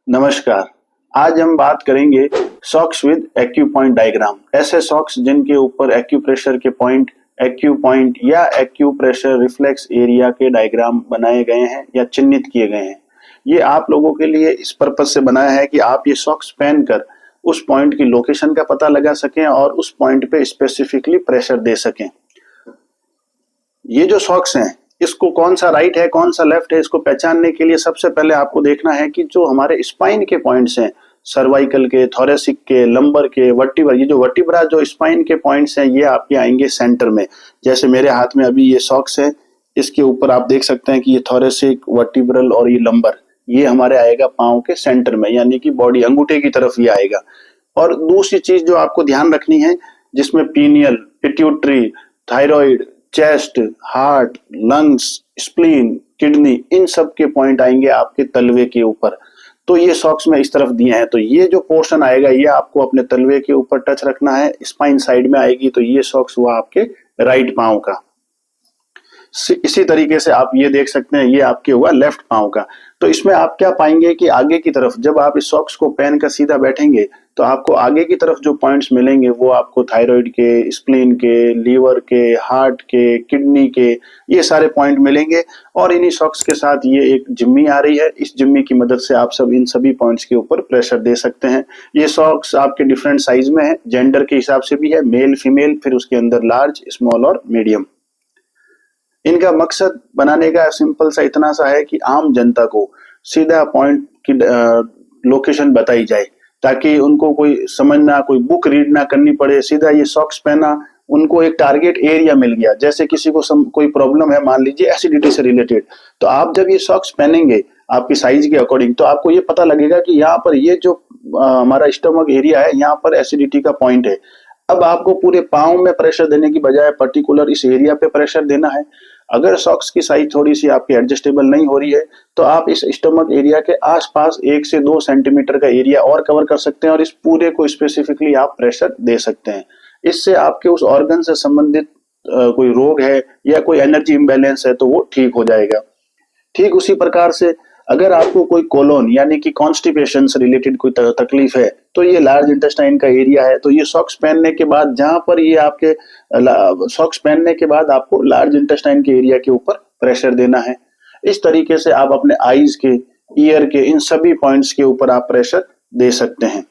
नमस्कार। आज हम बात करेंगे सॉक्स विद एक्यूपॉइंट डायग्राम। ऐसे सॉक्स जिनके ऊपर एक्यूप्रेशर के पॉइंट, एक्यूपॉइंट या एक्यूप्रेशर रिफ्लेक्स एरिया के डायग्राम बनाए गए हैं या चिन्हित किए गए हैं। ये आप लोगों के लिए इस पर्पज से बनाया है कि आप ये सॉक्स पहनकर उस पॉइंट की लोकेशन का पता लगा सकें और उस पॉइंट पे स्पेसिफिकली प्रेशर दे सकें। ये जो सॉक्स हैं, इसको कौन सा राइट है कौन सा लेफ्ट है, इसको पहचानने के लिए सबसे पहले आपको देखना है कि जो हमारे स्पाइन के पॉइंट्स हैं, सर्वाइकल के, थोरेसिक के, लंबर के, वर्टिब्रा, ये जो वर्टिब्रा जो स्पाइन के पॉइंट्स हैं ये आपके आएंगे सेंटर में। जैसे मेरे हाथ में अभी ये सॉक्स है, इसके ऊपर आप देख सकते हैं कि ये थोरेसिक, वर्टिब्रल और ये लंबर, ये हमारे आएगा पाँव के सेंटर में, यानी कि बॉडी अंगूठे की तरफ ये आएगा। और दूसरी चीज जो आपको ध्यान रखनी है, जिसमें pineal, pituitary, thyroid, chest, heart, lungs, spleen, kidney, इन सब के पॉइंट आएंगे आपके तलवे के ऊपर। तो ये सॉक्स में इस तरफ दिए हैं, तो ये जो पोर्शन आएगा ये आपको अपने तलवे के ऊपर टच रखना है। स्पाइन साइड में आएगी तो ये सॉक्स हुआ आपके राइट पांव का। इसी तरीके से आप ये देख सकते हैं, ये आपके हुआ लेफ्ट पांव का। तो इसमें आप क्या पाएंगे कि आगे की तरफ जब आप इस सॉक्स को पहन कर सीधा बैठेंगे तो आपको आगे की तरफ जो पॉइंट्स मिलेंगे वो आपको थायराइड के, स्प्लीन के, लीवर के, हार्ट के, किडनी के, ये सारे पॉइंट मिलेंगे। और इन्हीं सॉक्स के साथ ये एक जिम्मी आ रही है, इस जिम्मी की मदद से आप सब इन सभी पॉइंट्स के ऊपर प्रेशर दे सकते हैं। ये सॉक्स आपके डिफरेंट साइज में है, जेंडर के हिसाब से भी है, मेल फीमेल, फिर उसके अंदर लार्ज, स्मॉल और मीडियम। इनका मकसद बनाने का सिंपल सा इतना सा है कि आम जनता को सीधा पॉइंट की लोकेशन बताई जाए, ताकि उनको कोई समझना, कोई बुक रीड ना करनी पड़े। सीधा ये सॉक्स पहना, उनको एक टारगेट एरिया मिल गया। जैसे किसी को कोई प्रॉब्लम है, मान लीजिए एसिडिटी से रिलेटेड, तो आप जब ये सॉक्स पहनेंगे आपकी साइज के अकॉर्डिंग, तो आपको ये पता लगेगा कि यहाँ पर ये जो हमारा स्टमक एरिया है, यहाँ पर एसिडिटी का पॉइंट है। अब आपको पूरे पाँव में प्रेशर देने की बजाय पर्टिकुलर इस एरिया पे प्रेशर देना है। अगर सॉक्स की साइज थोड़ी सी आपकी एडजस्टेबल नहीं हो रही है तो आप इस स्टमक एरिया के आसपास 1 से 2 सेंटीमीटर का एरिया और कवर कर सकते हैं और इस पूरे को स्पेसिफिकली आप प्रेशर दे सकते हैं। इससे आपके उस ऑर्गन से संबंधित कोई रोग है या कोई एनर्जी इम्बैलेंस है तो वो ठीक हो जाएगा। ठीक उसी प्रकार से अगर आपको कोई कोलोन यानी कि कॉन्स्टिपेशन से रिलेटेड कोई तकलीफ है तो ये लार्ज इंटेस्टाइन का एरिया है, तो ये सॉक्स पहनने के बाद जहां पर ये आपके सॉक्स पहनने के बाद आपको लार्ज इंटेस्टाइन के एरिया के ऊपर प्रेशर देना है। इस तरीके से आप अपने आईज के, ईयर के, इन सभी पॉइंट्स के ऊपर आप प्रेशर दे सकते हैं।